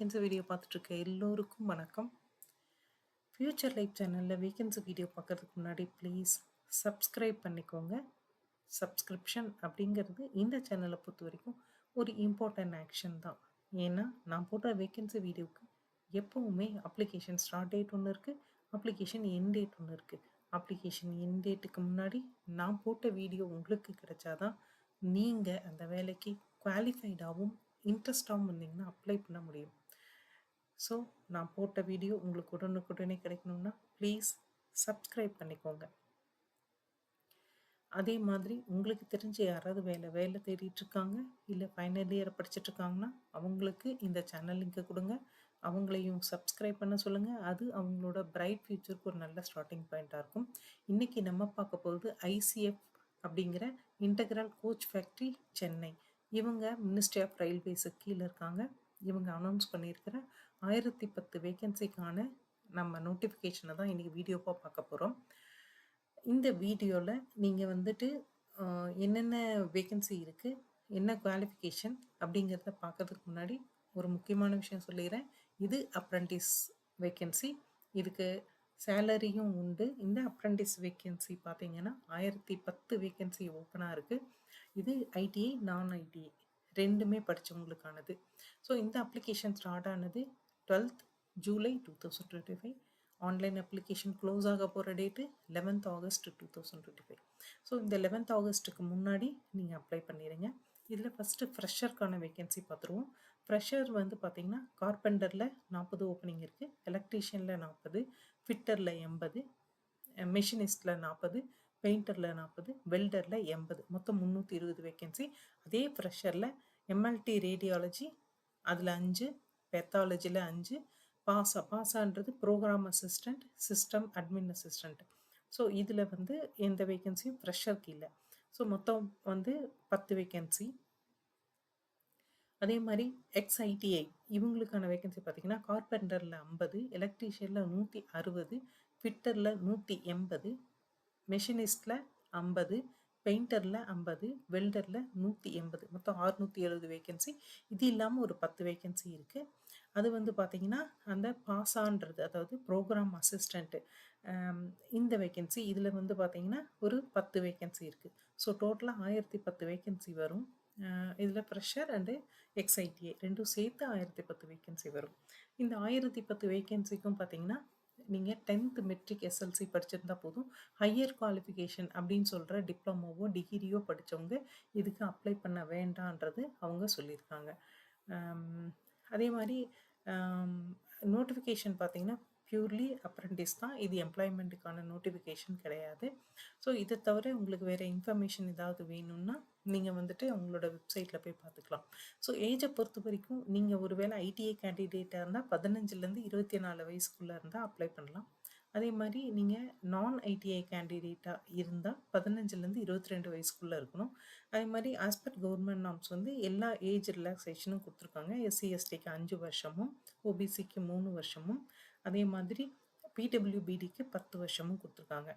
Vacancy video பார்த்துட்ருக்க எல்லோருக்கும் வணக்கம். Future life சேனலில் வேகன்சி வீடியோ பார்க்கறதுக்கு முன்னாடி ப்ளீஸ் சப்ஸ்கிரைப் பண்ணிக்கோங்க. சப்ஸ்கிரிப்ஷன் அப்படிங்கிறது இந்த சேனலை பொறுத்த வரைக்கும் ஒரு இம்பார்ட்டன்ட் ஆக்ஷன் தான். ஏன்னா நான் போடுற வேகன்சி வீடியோவுக்கு எப்போவுமே அப்ளிகேஷன் ஸ்டார்ட் டேட் ஒன்று இருக்குது, அப்ளிகேஷன் எண்ட் டேட் ஒன்று இருக்குது. அப்ளிகேஷன் எண்ட் டேட்டுக்கு முன்னாடி நான் போட்ட வீடியோ உங்களுக்கு கிடைச்சாதான் நீங்கள் அந்த வேலைக்கு குவாலிஃபைடாகவும் இன்ட்ரெஸ்டாகவும் இருந்தீங்கன்னா அப்ளை பண்ண முடியும். ஸோ நான் போட்ட வீடியோ உங்களுக்கு உடனுக்குடனே கிடைக்கணும்னா ப்ளீஸ் சப்ஸ்கிரைப் பண்ணிக்கோங்க. அதே மாதிரி உங்களுக்கு தெரிஞ்ச யாராவது வேலை தேடிட்டு இருக்காங்க, இல்லை ஃபைனல் இயர் படிச்சுட்டு இருக்காங்கன்னா அவங்களுக்கு இந்த சேனல் லிங்கை கொடுங்க, அவங்களையும் சப்ஸ்கிரைப் பண்ண சொல்லுங்கள். அது அவங்களோட பிரைட் ஃபியூச்சருக்கு ஒரு நல்ல ஸ்டார்டிங் பாயிண்ட்டாக இருக்கும். இன்றைக்கி நம்ம பார்க்க போகிறது ஐசிஎஃப் அப்படிங்கிற இன்டெக்ரல் கோச் ஃபேக்ட்ரி சென்னை. இவங்க மினிஸ்ட்ரி ஆஃப் ரயில்வேஸுக்கு கீழே இருக்காங்க. இவங்க அனௌன்ஸ் பண்ணியிருக்கிற 1010 வேகன்சிக்கான நம்ம நோட்டிஃபிகேஷனை தான் இன்றைக்கி வீடியோவாக பார்க்க போகிறோம். இந்த வீடியோவில் நீங்கள் வந்துட்டு என்னென்ன வேகன்சி இருக்குது, என்ன குவாலிஃபிகேஷன் அப்படிங்கிறத பார்க்கறதுக்கு முன்னாடி ஒரு முக்கியமான விஷயம் சொல்லிடுறேன். இது அப்ரெண்டிஸ் வேகன்சி, இதுக்கு சேலரியும் உண்டு. இந்த அப்ரெண்டிஸ் வேகன்சி பார்த்தீங்கன்னா 1010 வேகன்சி ஓப்பனாக இருக்குது. இது ஐடிஐ நான் ஐடிஐ ரெண்டுமே படித்தவங்களுக்கானது. ஸோ இந்த அப்ளிகேஷன் ஸ்டார்ட் ஆனது 12th July 2025. Online application close ஆக போகிற டேட்டு 11th ஆகஸ்ட் 2025. ஸோ இந்த 11th ஆகஸ்ட்டுக்கு முன்னாடி நீங்கள் அப்ளை பண்ணிடுங்க. இதில் ஃபஸ்ட்டு ஃப்ரெஷருக்கான வேகன்சி பார்த்துருவோம். ஃப்ரெஷர் வந்து பார்த்திங்கன்னா கார்பெண்டரில் 40 ஓப்பனிங் இருக்குது, எலக்ட்ரீஷியனில் 40, ஃபிட்டரில் 80, மெஷினிஸ்டில் 40, பெயிண்டரில் 40, வெல்டரில் 80, மொத்தம் 320 வேகன்சி. அதே ஃப்ரெஷரில் எம்எல்டி ரேடியாலஜி அதில் 5, பெத்தாலஜியில் 5, பாசான்றது program assistant, system admin assistant. So இதில் வந்து எந்த வேகன்சியும் ஃப்ரெஷருக்கு இல்லை. ஸோ மொத்தம் வந்து 10 வேகன்சி. அதே மாதிரி எக்ஸ்ஐடிஐ இவங்களுக்கான வேகன்சி பார்த்திங்கன்னா கார்பெண்டரில் 50, எலக்ட்ரீஷியனில் 160, ஃபிட்டரில் 180, மெஷினிஸ்டில் 50, பெயிண்டரில் 50, வெல்டரில் 180, மொத்தம் 670 வேகன்சி. இது இல்லாமல் ஒரு 10 வேகன்சி இருக்குது. அது வந்து பார்த்திங்கன்னா அந்த பாசான்றது, அதாவது ப்ரோக்ராம் அசிஸ்டண்ட்டு, இந்த வேகன்சி. இதில் வந்து பார்த்திங்கன்னா ஒரு 10 வேகன்சி இருக்குது. ஸோ டோட்டலாக 1010 வேகன்சி வரும். இதில் ஃப்ரெஷர் அண்டு எக்ஸ்ஐடிஐ ரெண்டும் சேர்த்து 1010 வேகன்சி வரும். இந்த 1010 வேகன்சிக்கும் பார்த்திங்கன்னா நீங்கள் 10th மெட்ரிக் எஸ்எல்சி படிச்சிருந்தா போதும். ஹையர் குவாலிஃபிகேஷன் அப்படின்னு சொல்கிற டிப்ளமோவோ டிகிரியோ படித்தவங்க இதுக்கு அப்ளை பண்ண வேண்டான்றது அவங்க சொல்லியிருக்காங்க. அதே மாதிரி நோட்டிஃபிகேஷன் பார்த்திங்கன்னா பியூர்லி அப்ரெண்டிஸ் தான், இது எம்ப்ளாய்மெண்ட்டுக்கான நோட்டிஃபிகேஷன் கிடையாது. ஸோ இதை தவிர உங்களுக்கு வேறு இன்ஃபர்மேஷன் ஏதாவது வேணும்னா நீங்கள் வந்துட்டு அவங்களோட வெப்சைட்டில் போய் பார்த்துக்கலாம். ஸோ ஏஜை பொறுத்த வரைக்கும் நீங்கள் ஒரு வேளை ஐடிஐ கேண்டிடேட்டாக இருந்தால் 15லேருந்து 24 வயசுக்குள்ளே இருந்தால் அப்ளை பண்ணலாம். அதே மாதிரி நீங்கள் நான் ஐடிஐ கேண்டிடேட்டாக இருந்தால் 15லேருந்து 22 வயசுக்குள்ளே இருக்கணும். அதே மாதிரி ஆஸ்பெக்ட் கவர்மெண்ட் நார்ம்ஸ் வந்து எல்லா ஏஜ் ரிலாக்ஸேஷனும் கொடுத்துருக்காங்க. எஸ்சி எஸ்டிக்கு 5 வருஷமும், ஓபிசிக்கு 3 வருஷமும், அதே மாதிரி பிடபிள்யூபிடிக்கு 10 வருஷமும் கொடுத்துருக்காங்க.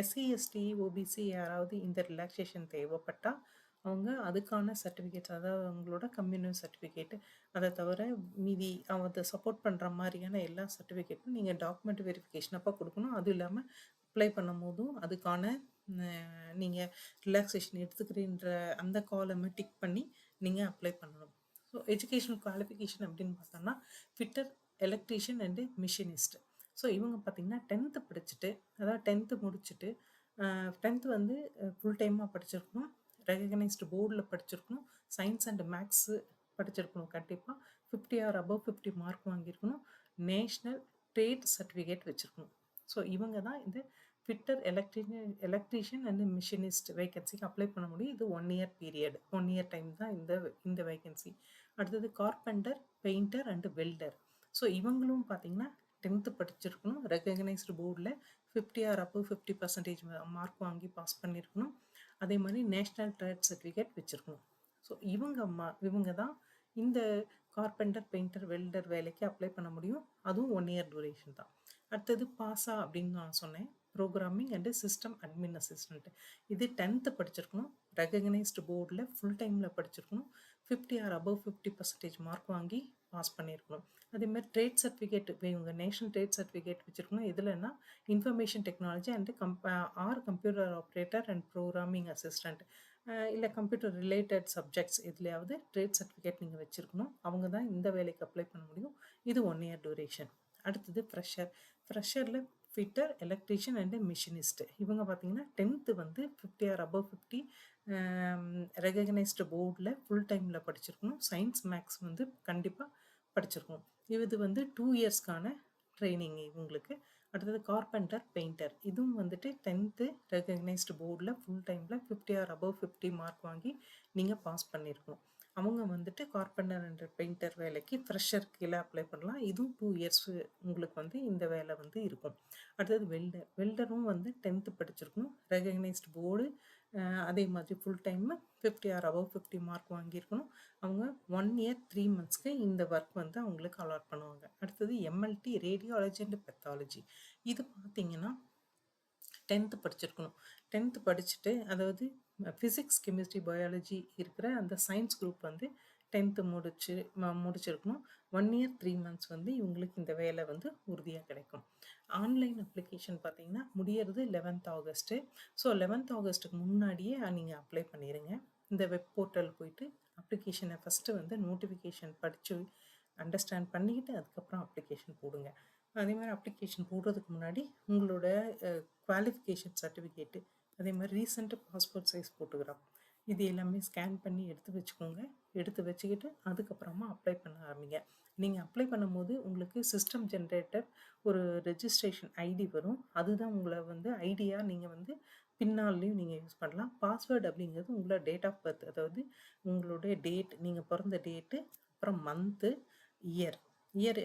எஸ்சி எஸ்டி ஓபிசி யாராவது இந்த ரிலாக்ஸேஷன் தேவைப்பட்டால் அவங்க அதுக்கான சர்டிஃபிகேட்ஸ், அதாவது அவங்களோட கம்யூனல் சர்டிஃபிகேட்டு, அதை தவிர மீதி அதை சப்போர்ட் பண்ணுற மாதிரியான எல்லா சர்டிஃபிகேட்டும் நீங்கள் டாக்குமெண்ட் வெரிஃபிகேஷன் அப்போ கொடுக்கணும். அதுவும் இல்லாமல் அப்ளை பண்ணும் போதும் அதுக்கான நீங்கள் ரிலாக்ஸேஷன் எடுத்துக்கிறீன்ற அந்த காலமை டிக் பண்ணி நீங்கள் அப்ளை பண்ணணும். ஸோ எஜுகேஷனல் குவாலிஃபிகேஷன் அப்படின்னு பார்த்தோம்னா fitter, electrician and machinist. So இவங்க பார்த்திங்கன்னா 10th படிச்சுட்டு, அதாவது 10th முடிச்சுட்டு 10th வந்து ஃபுல் டைமாக படிச்சிருக்கணும், ரெகக்னைஸ்டு போர்டில் படிச்சிருக்கணும், சயின்ஸ் அண்ட் மேக்ஸு படிச்சிருக்கணும் கண்டிப்பாக, 50 ஆர் அபவ் 50 மார்க் வாங்கியிருக்கணும், நேஷ்னல் ட்ரேட் சர்டிஃபிகேட் வச்சுருக்கணும். ஸோ இவங்க தான் இந்த ஃபிட்டர், எலக்ட்ரீஷியன் அண்ட் மிஷினிஸ்ட் வேகன்சிக்கு அப்ளை பண்ண முடியும். இது 1 year பீரியட், 1 year டைம் தான் இந்த வேகன்சி. அடுத்தது carpenter, painter and welder. So இவங்களும் பார்த்திங்கன்னா 10th படிச்சிருக்கணும், ரெகக்னைஸ்டு போர்டில் 50 ஆர் அபவ் 50% மார்க் வாங்கி பாஸ் பண்ணியிருக்கணும். அதே மாதிரி நேஷ்னல் ட்ரேட் சர்டிஃபிகேட் வச்சுருக்கணும். ஸோ இவங்க தான் இந்த கார்பெண்டர், பெயிண்டர், வெல்டர் வேலைக்கு அப்ளை பண்ண முடியும். அதுவும் 1 year டூரேஷன் தான். அடுத்தது பாசா அப்படின்னு நான் சொன்னேன், programming and system admin assistant. இது 10th படிச்சிருக்கணும், ரெகக்னைஸ்டு போர்டில் ஃபுல் டைமில் படிச்சிருக்கணும், 50 ஆர் அபவ் 50% மார்க் வாங்கி பாஸ் பண்ணியிருக்கணும். அதேமாதிரி ட்ரேட் சர்டிஃபிகேட் இவங்க நேஷனல் ட்ரேட் சர்டிஃபிகேட் வச்சுருக்கணும். எதுலன்னா information technology and or computer operator and programming assistant இல்ல கம்ப்யூட்டர் ரிலேட்டட் சப்ஜெக்ட்ஸ் எதுலயாவது ட்ரேட் சர்டிஃபிகேட் நீங்க வச்சிருக்கணும். அவங்க தான் இந்த வேலைக்கு அப்ளை பண்ண முடியும். இது 1 இயர் டியூரேஷன். அடுத்தது ஃப்ரெஷர். ஃப்ரெஷர்ல ஃபிட்டர், எலக்ட்ரீஷியன் அண்ட் மிஷினிஸ்ட். இவங்க பார்த்தீங்கன்னா 10th வந்து 50 ஆர் அபவ் 50 ரெகக்னைஸ்டு போர்டில் ஃபுல் டைமில் படிச்சிருக்கணும். சயின்ஸ் மேக்ஸ் வந்து கண்டிப்பாக படிச்சிருக்கணும். இது வந்து 2 இயர்ஸ்க்கான ட்ரைனிங் இவங்களுக்கு. அடுத்தது கார்பெண்டர், பெயிண்டர். இதுவும் வந்துட்டு 10th ரெகக்னைஸ்டு போர்டில் ஃபுல் டைமில் 50 ஆர் அபவ் 50 மார்க் வாங்கி நீங்கள் பாஸ் பண்ணியிருக்கணும். அவங்க வந்துட்டு கார்பெண்டர் அண்ட் பெயிண்டர் வேலைக்கு ஃப்ரெஷர் கீழே அப்ளை பண்ணலாம். இதுவும் 2 இயர்ஸ் உங்களுக்கு வந்து இந்த வேலை வந்து இருக்கும். அடுத்தது வெல்டர். வெல்டரும் வந்து 10th படிச்சிருக்கணும். ரெகக்னைஸ்டு போர்டு அதே மாதிரி full time 50 or above 50 mark வாங்கியிருக்கணும். அவங்க 1 இயர் 3 மந்த்ஸ்க்கு இந்த ஒர்க் வந்து அவங்களுக்கு அலாட் பண்ணுவாங்க. அடுத்தது எம்எல்டி, ரேடியாலஜி அண்ட் பெத்தாலஜி. இது பார்த்தீங்கன்னா 10th படிச்சிருக்கணும். 10th படிச்சுட்டு அதாவது ஃபிசிக்ஸ், கெமிஸ்ட்ரி, பயாலஜி இருக்கிற அந்த சயின்ஸ் குரூப் வந்து 10th முடிச்சிருக்கணும். 1 இயர் 3 மந்த்ஸ் வந்து இவங்களுக்கு இந்த வேலை வந்து உறுதியாக கிடைக்கும். ஆன்லைன் அப்ளிகேஷன் பார்த்தீங்கன்னா முடியறது 11th ஆகஸ்ட்டு. ஸோ 11th ஆகஸ்ட்டுக்கு முன்னாடியே நீங்கள் அப்ளை பண்ணிடுங்க. இந்த வெப் போர்ட்டல் போயிட்டு அப்ளிகேஷனை ஃபஸ்ட்டு வந்து நோட்டிஃபிகேஷன் படித்து அண்டர்ஸ்டாண்ட் பண்ணிக்கிட்டு அதுக்கப்புறம் அப்ளிகேஷன் போடுங்க. அதே மாதிரி அப்ளிகேஷன் போடுறதுக்கு முன்னாடி உங்களோட குவாலிஃபிகேஷன் சர்டிஃபிகேட்டு, அதே மாதிரி ரீசெண்ட் பாஸ்போர்ட் சைஸ் ஃபோட்டோகிராஃப் இது எல்லாமே ஸ்கேன் பண்ணி எடுத்து வச்சுக்கோங்க. எடுத்து வச்சுக்கிட்டு அதுக்கப்புறமா அப்ளை பண்ண ஆரம்பிங்க. நீங்கள் அப்ளை பண்ணும்போது உங்களுக்கு சிஸ்டம் ஜென்ரேட்டர் ஒரு ரெஜிஸ்ட்ரேஷன் ஐடி வரும். அதுதான் உங்களை வந்து ஐடியாக நீங்கள் வந்து பின்னாலையும் நீங்கள் யூஸ் பண்ணலாம். பாஸ்வேர்டு அப்படிங்கிறது உங்களோட டேட் ஆஃப் பர்த், அதாவது உங்களுடைய டேட், நீங்கள் பிறந்த டேட்டு, அப்புறம் மந்த்து, இயர்.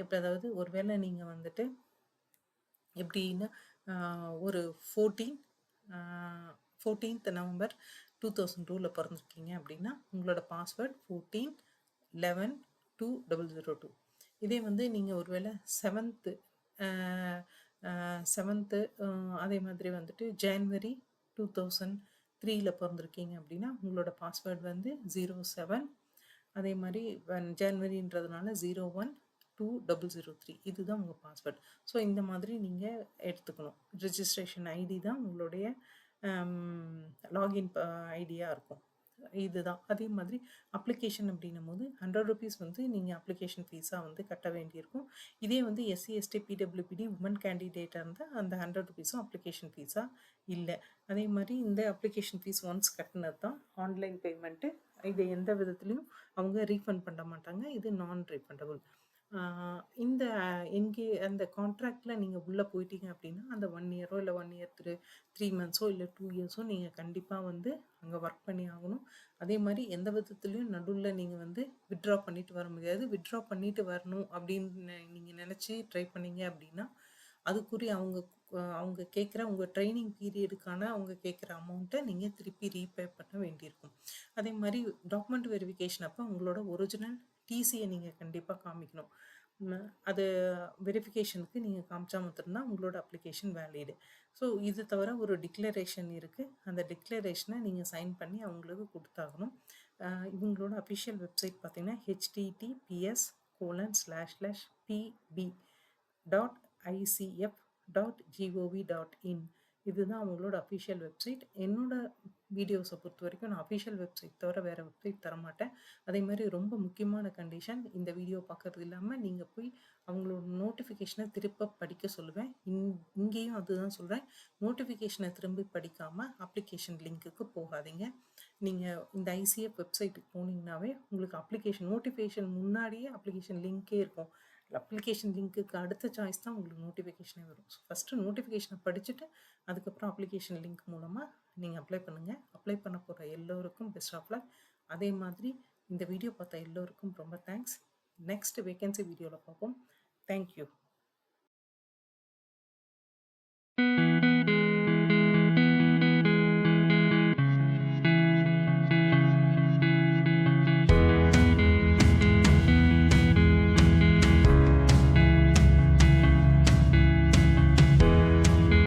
இப்போ அதாவது ஒரு வேளை நீங்கள் வந்துட்டு எப்படின்னா ஒரு 14th நவம்பர் 2002 பிறந்திருக்கீங்க அப்படின்னா உங்களோட பாஸ்வேர்ட் 14/11/2002. இதே வந்து நீங்கள் ஒரு வேளை 7th அதே மாதிரி வந்துட்டு ஜான்வரி 2003 பிறந்திருக்கீங்க அப்படின்னா உங்களோட பாஸ்வேர்டு வந்து 07. அதே மாதிரி ஜான்வரின்றதுனால 01/2003 இதுதான் உங்கள் பாஸ்வேர்ட். ஸோ இந்த மாதிரி நீங்கள் எடுத்துக்கணும். ரிஜிஸ்ட்ரேஷன் ஐடி தான் உங்களுடைய லாகின் ஐடியாக இருக்கும். இதுதான். அதே மாதிரி அப்ளிகேஷன் அப்படின்னும் போது 100 rupees வந்து நீங்கள் அப்ளிகேஷன் ஃபீஸாக வந்து கட்ட வேண்டியிருக்கும். இதே வந்து எஸ்சி, எஸ்டி, பிடபிள்யூபிடி உமன் கேண்டிடேட்டாக இருந்தால் அந்த 100 rupeesம் அப்ளிகேஷன் ஃபீஸாக இல்லை. அதே மாதிரி இந்த அப்ளிகேஷன் ஃபீஸ் ஒன்ஸ் கட்டினது தான் ஆன்லைன் பேமெண்ட்டு. இதை எந்த விதத்துலையும் அவங்க ரீஃபண்ட் பண்ண மாட்டாங்க. இது நான் ரீஃபண்டபுள். இந்த அந்த கான்ட்ராக்டில் நீங்கள் உள்ளே போயிட்டீங்க அப்படின்னா அந்த 1 இயரோ இல்லை 1 இயர் 3 மந்த்ஸோ இல்லை 2 இயர்ஸோ நீங்கள் கண்டிப்பாக வந்து அங்கே ஒர்க் பண்ணி ஆகணும். அதே மாதிரி எந்த விதத்துலையும் நடுவில் நீங்கள் வந்து வித்ட்ரா பண்ணிட்டு வர முடியாது. வித்ட்ரா பண்ணிட்டு வரணும் அப்படின்னு நீங்கள் நினச்சி ட்ரை பண்ணீங்க அப்படின்னா அதுக்குரிய அவங்க கேட்குற உங்கள் ட்ரைனிங் பீரியடுக்கான அவங்க கேட்குற அமௌண்ட்டை நீங்கள் திருப்பி ரீபே பண்ண வேண்டியிருக்கும். அதே மாதிரி டாக்குமெண்ட் வெரிஃபிகேஷன் அப்போ உங்களோட ஒரிஜினல் டிசியை நீங்கள் கண்டிப்பாக காமிக்கணும். அது வெரிஃபிகேஷனுக்கு நீங்கள் காமிச்சா மட்டும்தான் உங்களோட அப்ளிகேஷன் வேலிடு. ஸோ இது தவிர ஒரு டிக்ளரேஷன் இருக்குது. அந்த டிக்ளரேஷனை நீங்கள் சைன் பண்ணி அவங்களுக்கு கொடுத்தாகணும். இவங்களோட அஃபிஷியல் வெப்சைட் பார்த்தீங்கன்னா https://pb.icf.gov.in இதுதான் அவங்களோட அஃபிஷியல் வெப்சைட். என்னோட வீடியோஸை பொறுத்த வரைக்கும் நான் அஃபிஷியல் வெப்சைட் தவிர வேறு வெப்சைட் தரமாட்டேன். அதே மாதிரி ரொம்ப முக்கியமான கண்டிஷன், இந்த வீடியோ பார்க்கறது இல்லாமல் நீங்கள் போய் அவங்களோட நோட்டிஃபிகேஷனை திரும்ப படிக்க சொல்லுவேன். இங்கேயும் அதுதான் சொல்கிறேன். நோட்டிஃபிகேஷனை திரும்பி படிக்காமல் அப்ளிகேஷன் லிங்க்குக்கு போகாதீங்க. நீங்கள் இந்த ஐசிஎஃப் வெப்சைட்டுக்கு போனீங்கன்னாவே உங்களுக்கு அப்ளிகேஷன் நோட்டிஃபிகேஷன் முன்னாடியே அப்ளிகேஷன் லிங்க்கே இருக்கும். அப்ளிகேஷன் லிங்க்குக்கு அடுத்த சாய்ஸ் தான் உங்களுக்கு நோட்டிஃபிகேஷனே வரும். ஸோ ஃபஸ்ட்டு நோட்டிஃபிகேஷனை படிச்சுட்டு அதுக்கப்புறம் அப்ளிகேஷன் லிங்க் மூலமாக நீங்கள் அப்ளை பண்ணுங்கள். அப்ளை பண்ண போகிற எல்லோருக்கும் பெஸ்ட் ஆஃப் லக். அதே மாதிரி இந்த வீடியோ பார்த்த எல்லோருக்கும் ரொம்ப தேங்க்ஸ். நெக்ஸ்ட் வேகன்சி வீடியோவில் பார்ப்போம். தேங்க்யூ.